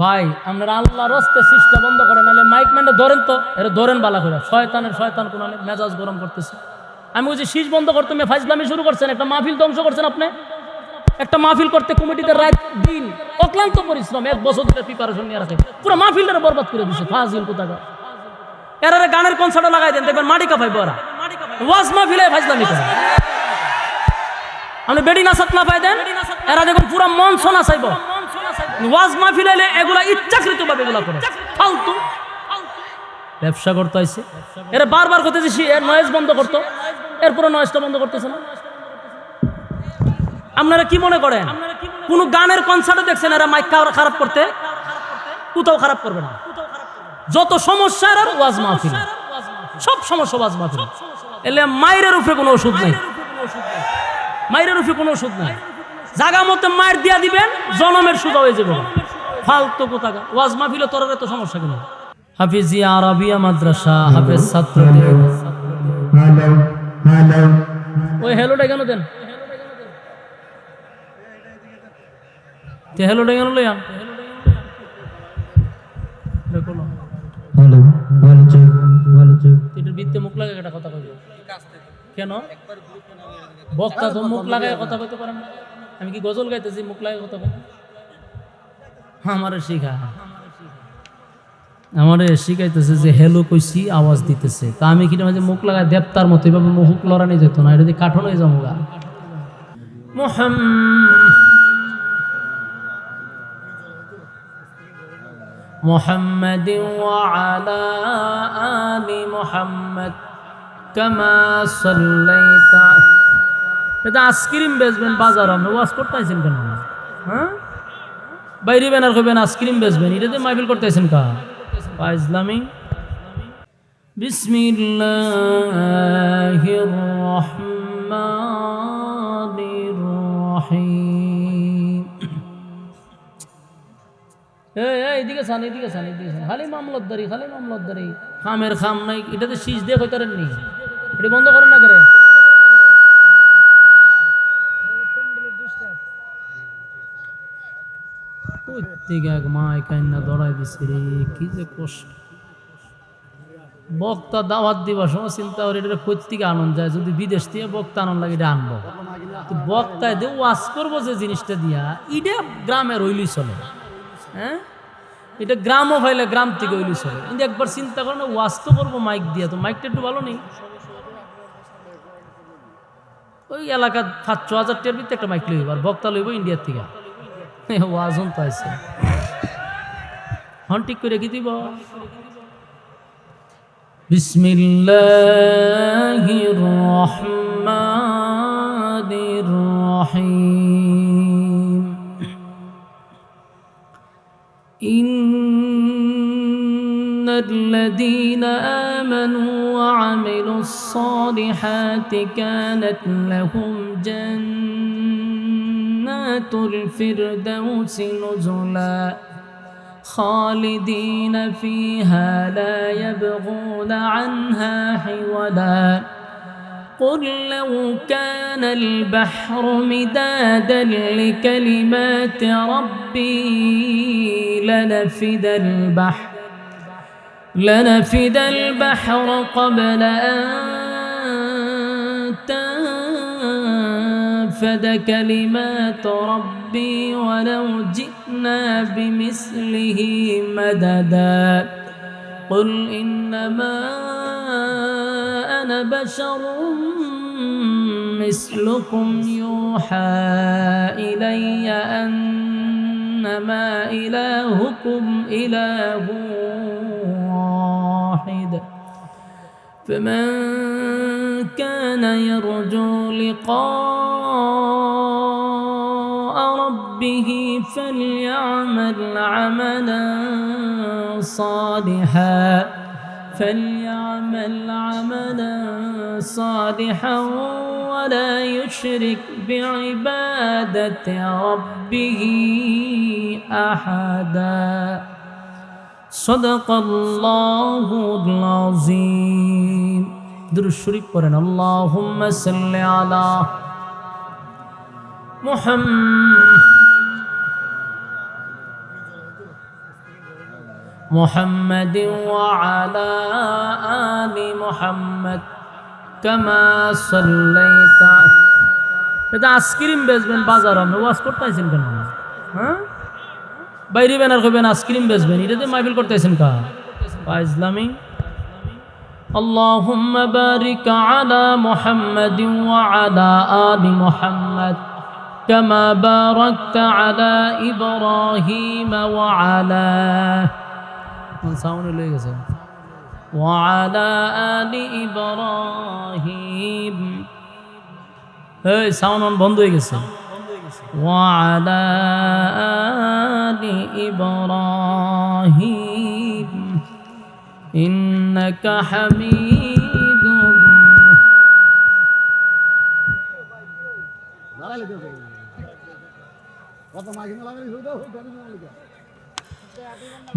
ভাই আপনারা আল্লাহর রাস্তে সিস্টা বন্ধ করেন, নাহলে মাইক ম্যানটা ধরেন তো, এটা ধরেন বালা করে। শয়তান কোন মেজাজ গরম করতেছে। আমি বলছি শীষ বন্ধ করতে ফাইজলামি শুরু করছেন, একটা মাহফিল ধ্বংস করছেন আপনি। একটা মাহফিল করতে কমিটিতে রাত দিন অক্লান্ত পরিশ্রম, 1 বছর ধরে প্রিপারেশন নিয়ে রাখে, পুরো মাহফিলটা বরবাদ করে দিচ্ছে। ফাজিল কোথাকার। এরা গানের কনসার্টে লাগাই দেন, দেখবেন মাটি কাঁপাইবো ওরা। ওয়াজ মাহফিলে ফাইজলামি করে আপনি বেডি নাচাত না পাই দেন, এরা দেখুন পুরো মঞ্চ নাচাইব। ওয়াজ মাহফিল এলে এগুলা ইচ্ছাকৃত ভাবে এগুলা করে, ফালতু ব্যবসা করতে আইছে। এরা বারবার করতেছে এর নয়েজ বন্ধ করতো, এরপরে নয়েজটা বন্ধ করতেছে না। আপনারা কি মনে করেন কোন গানের কনসার্টে দেখছেন এরা মাইক খারাপ করতে? কোথাও খারাপ করবে না। যত সমস্যা এর ওয়াজ মাহফিল, সব সমস্যা ওয়াজ মাহফিল। এলে মায়ের উপরে কোনো ওষুধ নাই, মায়ের উপরে কোনো ওষুধ নাই। জায়গা মতো মায়ের দিয়া দিবেন, জনমের সুদা হয়ে যাবে। ফালতু কোথাকার। ওয়াজ মাহফিলে তোর এত সমস্যা কেন? হাফিজিয়া আরাবিয়া মাদ্রাসা, হাফেজ ছাত্রদের ওই হ্যালোটা কেন দেন? হ্যালোটা কেন লইয়ান? এটার ভিত্তি মুখ লাগে একটা কথা কইব কেন? বক্তা তো মুখ লাগায় কথা কইতে পারেন না। আমি কি গজল গাইতেছি মুখ লাগায় কথা কই? আমারে শিখাইতেছে যে হ্যালো কইছি আওয়াজ দিতেছে, তা আমি কি মাঝে মুখ লাগায় দেবতার মতো এভাবে মুখ লড়ানি যেত না, এটা দিয়ে কাঠন হয়ে যাবো গা। محمد وعلى آل محمد كما صليت। এটা আইসক্রিম বেচবেন বাজার, আপনি ওয়াজ করতেছেন কেন? হ্যাঁ বাইরে ব্যানার কইবেন আইসক্রিম বেচবেন, এটা দিয়ে মাহফিল করতেছেন কা? ইসলামী। বিসমিল্লাহির রহমানির রহিম। এইদিকে চান, এদিকে চান, এদিকে চান। খালি মামলতদারি, খালি মামলতদারি, খামের খাম নাই। এটাতে শীষ দিয়ে হইতারেন নি, এটা বন্ধ করেন না করে। বক্তা দাওয়াত দিবার সময় চিন্তা করে এটা প্রত্যেকে আনন্দ যায়, যদি বিদেশ দিয়ে বক্তা আনন্দ লাগে এটা আনবো। বক্তায় দিয়ে ওয়াজ করবো যে জিনিসটা দিয়া, এটা গ্রামের হইলি চলে। হ্যাঁ এটা গ্রামও ফাইলে গ্রাম থেকে হইলি চলে। কিন্তু একবার চিন্তা করে না, ওয়াজ তো করবো মাইক দিয়া, তো মাইকটা একটু ভালো নেই। ওই এলাকার 5,000 টাকার ভিতরে একটা মাইক লইব, আর বক্তা লইব ইন্ডিয়ার থেকে। ওয়াজন তো আছে, হন ঠিক করে কি দিব। বিসমিল্লাহির রহমানির রহিম। ইন্নাল্লাযীনা আমানু ওয়া আমিলুস সালিহাতি কানাত লাহুম জান্নাতুল ফিরদাউসি নুজুলা خالدين فيها لا يبغون عنها حولا قل لو كان البحر مدادا لكلمات ربي لنفد البحر قبل أن تنفد كلمات ربي ولو جئنا بمثله مددا قل إنما أنا بشر مثلكم يوحى إلي أنما إلهكم إله واحد فمن كان يرجو لقاء ربه فليعمل عملا صالحا ولا يشرك بعبادة ربه أحدا صدق الله العظيم। দুরূদ শরীফ পড়েন। আল্লাহুম্মা সাল্লি আলা মুহাম্মাদ। মুহাম্মাদিন ওয়া আলা আলি মুহাম্মাদ কামা সাল্লাইতা। এটা আইসক্রিম বেচবেন বাজার, আপনি ওয়াজ করতেছেন কেন? হ্যাঁ, বাইরে বেনার করবেন আইসক্রিম বেচবেন, এটা দিয়ে মাহফিল করতেছেন কা ইসলামী। আল্লাহুম্মা বারিক আলা মুহাম্মাদিন ওয়া আলা আলি মুহাম্মাদ কামা বারাকতা আলা ইব্রাহিম ওয়া আলা, সাউন্ড লয়ে গেছে, ওয়া আলা আলি ইব্রাহিম। এই সাউন্ড বন্ধ হয়ে গেছে। ওয়া আলা আলি ইব্রাহিম ইন্নাকা হামিদুম।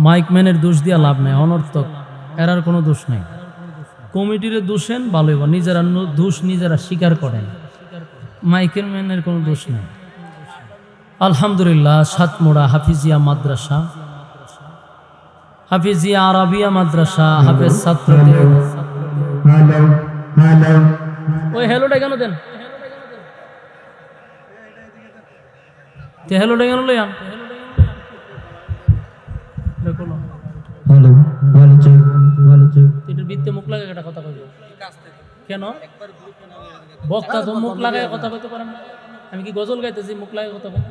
মাইকম্যানের দোষ দিয়া লাভ নাই, অনর্থক, এরার কোনো দোষ নাই। কমিটির দোষেন ভালোই, নিজেরা দোষ নিজেরা স্বীকার করেন, মাইকের ম্যানের কোনো দোষ নাই। আলহামদুলিল্লাহ, সাতমোড়া হাফিজিয়া মাদ্রাসা, হাফিজিয়া আরাবিয়া মাদ্রাসা, হাফেজ ছাত্রদের ওই হ্যালোটা কেন দেন, হ্যালোটা কেন লইয়ান এটার ভিত্তে মুখ লাগে একটা কথা কইব কেন? বক্তা তো মুখ লাগায় কথা কইতে পারেন না। আমি কি গজল গাইতেছি মুখ লাগায় কথা কই?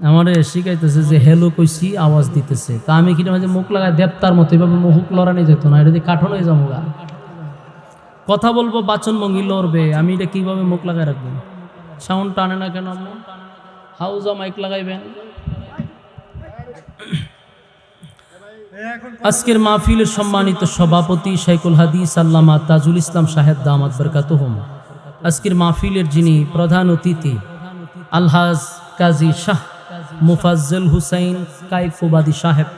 আমারে শিখাইতেছে যে হেলো কইছি আওয়াজ দিতেছে, তা আমি কি মাঝে মুখ লাগায় দেবতার মতো এভাবে মুখ লড়ানি যেত না, এটা দিয়ে কাঠন হয়ে যাবো। কথা বলবো বাচন ভঙ্গি লড়বে, আমি এটা কিভাবে মুখ লাগায় রাখবো? সাউন্ড টানে না কেন? হাউজা মাইক লাগাইবেন। আজকের মাহফিলের সম্মানিত সভাপতি শাইখুল হাদিস আল্লামা তাজুল ইসলাম সাহেব দামাত বরকাতুহুম, আজকের মাহফিলের যিনি প্রধান অতিথি আলহাজ কাজী শাহ মুফাজ্জল হুসাইন কাইফুবাদী সাহেব,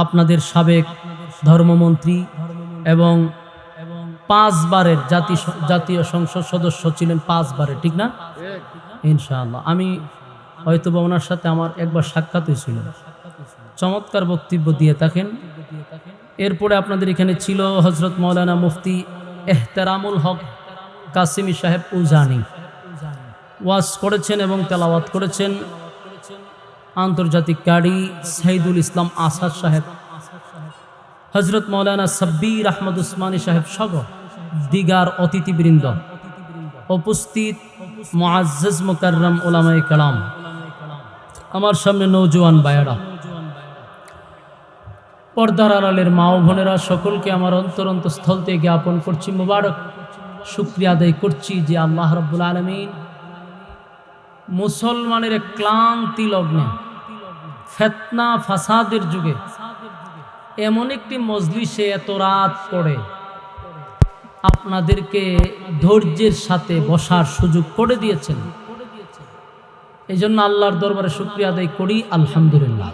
আপনাদের সাবেক ধর্মমন্ত্রী এবং 5 বারের জাতীয় সংসদ সদস্য ছিলেন, 5 বারের, ঠিক না? ইনশাআল্লাহ আমি হয়তো বা ওনার সাথে আমার একবার সাক্ষাৎ হয়েছিল, চমৎকার বক্তব্য দিয়ে থাকেন। এরপরে আপনাদের এখানে ছিল হজরত মৌলানা মুফতি এহতেরামুল হক কাসিমি সাহেব উজানি, ওয়াজ করেছেন এবং তেলাওয়াত করেছেন। আন্তর্জাতিক কারি সাইদুল ইসলাম আসাদ সাহেব, হজরত মৌলানা সাব্বির আহমদ উসমানী সাহেব সহ দিগার অতিথিবৃন্দ, উপস্থিত মুআজ্জাজ মুকাররম উলামায়ে কেরাম, আমার সামনে নওজোয়ান ভাইয়েরা, পর্দার আড়ালের মা ও বোনেরা, সকলকে আমার অন্তরস্থল থেকে জ্ঞাপন করছি মুবারক, শুকরিয়া আদায় করছি যে আল্লাহ রাব্বুল আলামিন মুসলমানের ক্লান্তি লগ্নে, ফিতনা ফাসাদের যুগে এমন একটি মজলিসে এত রাত পড়ে আপনাদেরকে ধৈর্যের সাথে বসার সুযোগ করে দিয়েছেন। এই জন্য আল্লাহর দরবারে শুকরিয়া আদায় করি, আলহামদুলিল্লাহ।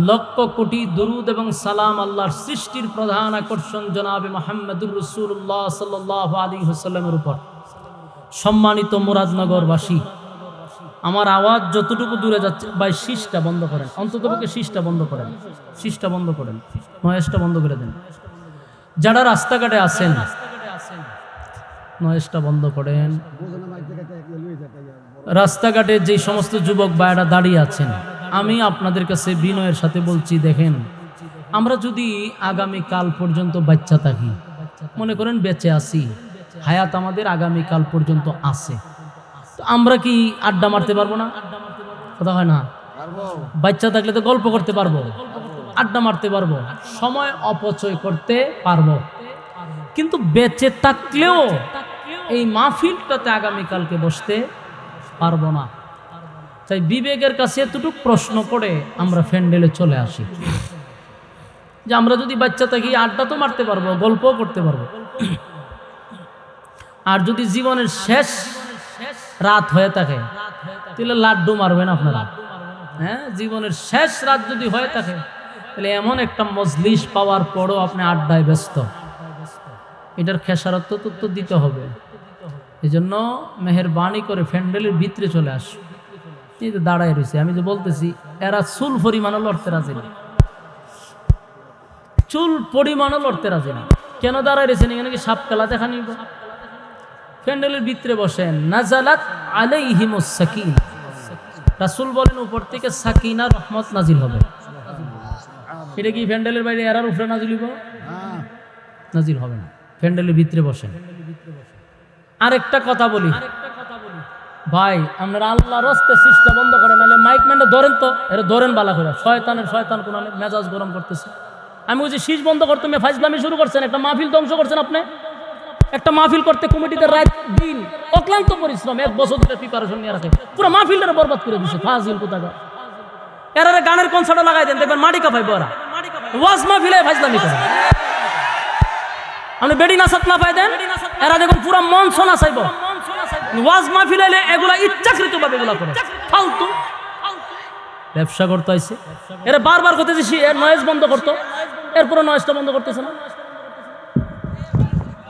লক্ষ কোটি দুরুদ এবং সালাম আল্লাহর সৃষ্টির প্রধান আকর্ষণ জনাবে মুহাম্মদুর রাসূলুল্লাহ সাল্লাল্লাহু আলাইহি ওয়াসাল্লামের উপর। সম্মানিত মুরাদনগরবাসী, আমার আওয়াজ যতটুকু দূরে যাচ্ছে, ভাই শীষটা বন্ধ করেন, অন্ততপক্ষে শীষটা বন্ধ করেন, শীষটা বন্ধ করেন, নয়েজটা বন্ধ করে দেন। যারা রাস্তাঘাটে আছেন নয়েজটা বন্ধ করেন। রাস্তাঘাটে যে সমস্ত যুবক ভাইরা দাঁড়িয়ে আছেন, আমি আপনাদের কাছে বিনয়ের সাথে বলছি, দেখেন আমরা যদি আগামী কাল পর্যন্ত বাচ্চা থাকি, মনে করেন বেঁচে আছি, হায়াত আমাদের আগামী কাল পর্যন্ত আছে, তো আমরা কি আড্ডা মারতে পারবো না? কথা হয় না? বাচ্চা থাকলে তো গল্প করতে পারবো, আড্ডা মারতে পারবো, সময় অপচয় করতে পারবো, কিন্তু বেঁচে থাকলেও এই মাহফিলটাতে আগামীকালকে বসতে পারবো না। তাই বিবেকের কাছে এতটুকু প্রশ্ন করে আমরা ফ্যান্ডেলে চলে আসি যে আমরা যদি বাচ্চা থাকি আড্ডা তো মারতে পারবো, গল্পও করতে পারবো, আর যদি জীবনের শেষ রাত হয়ে থাকে তাহলে লাড্ডু মারবেন আপনারা। হ্যাঁ, জীবনের শেষ রাত যদি হয়ে থাকে তাহলে এমন একটা মজলিস পাওয়ার পরও আপনি আড্ডায় ব্যস্ত, এটার খেসারত তো দিতে হবে। এই জন্য মেহেরবানি করে ফ্যান্ডেলের ভিতরে চলে আস। এই তো দাঁড়ায় রয়েছে, আমি যে বলতেছি এরা চুল পরিমাণও লড়তে রাজি না, চুল পরিমাণও লড়তে রাজি না। কেন দাঁড়ায় রয়েছেন? এখানে কি সাপ খেলা দেখা নিব? প্যান্ডেলের ভিতরে বসেন, নাজালাত আলাইহিমুস সাকিনা, রাসূল বলেন উপর থেকে সাকিনা রহমত নাজিল হবে। এটা কি প্যান্ডেলের বাইরে এরার উপরে নাজিল হইব? নাজিল হবে না, প্যান্ডেলের ভিতরে বসেন। আরেকটা কথা বলি ভাই, আপনারা আল্লাহর রাস্তায় সিস্টা বন্ধ করেন, নাহলে মাইক ম্যানটা ধরেন তো, এটা ধরেন বালা করে, শয়তান কোন মেজাজ গরম করতেছে। আমি বলছি শীষ বন্ধ করতে ফাইজলামি শুরু করছেন, একটা মাহফিল ধ্বংস করছেন আপনি। একটা মাহফিল করতে কমিটিতে রাত দিন অক্লান্ত পরিশ্রম, 1 বছর ধরে প্রিপারেশন নিয়ে রাখে, পুরো মাহফিলটা বরবাদ করে দিচ্ছে। ফাজিল কোথাকার, এরা গানের কনসার্টে লাগাই দেন, দেখবেন মাটি কাঁপাইবো ওরা। ওয়াজ মাহফিলে ফাইজলামি করে, আপনি বেডি নাচাত না পাই দেন, এরা দেখুন পুরো মঞ্চ নাচাইব। ওয়াজ মাহফিলে এগুলা ইচ্ছাকৃত ভাবে এগুলা করে, ফালতু ব্যবসা করতে আইছে। এরা বারবার করতেছে নয়েজ বন্ধ করতো, এরপরে নয়েজটা বন্ধ করতেছে না।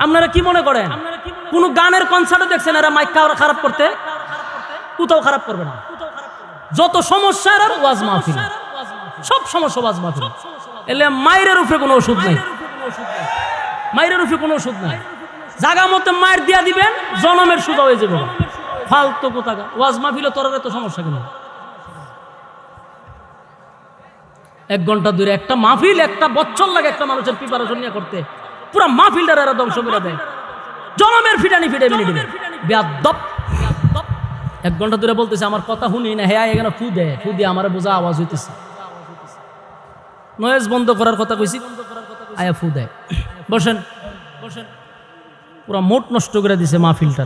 আপনারা কি মনে করেন কোন গানের কনসার্টে দেখছেন এরা মাইক খারাপ করতে? কোথাও খারাপ করবে না। যত সমস্যা এর ওয়াজ মাহফিল, সব সমস্যা ওয়াজ মাহফিল। এলে মায়ের উপরে কোনো ওষুধ নাই, মায়ের উপরে কোনো ওষুধ নাই। জায়গা মতো মায়ের দিয়া দিবেন, জনমের সুদা হয়ে যাবে। ফালতু কোথাকা ওয়াজ মাহফিলে তোর এত সমস্যা কেন? 1 ঘন্টা দূরে একটা মাহফিল, একটা বছর লাগে একটা মানুষের প্রিপারেশন নিয়ে করতে, পুরো মাহফিলটা এরা ধ্বংস করে দেয়। জনমের ফিটানি ফিটে মিলে দিবে বেয়াদব। 1 ঘন্টা দূরে বলতেছে আমার কথা শুনি না, হ্যাঁ এখানে ফু দিয়ে আমার বোঝা আওয়াজ হইতেছে। নয়েজ বন্ধ করার কথা কইছি, আয়া ফু দেয়। বসেন, পুরো মোট নষ্ট করে দিছে মাহফিলটা।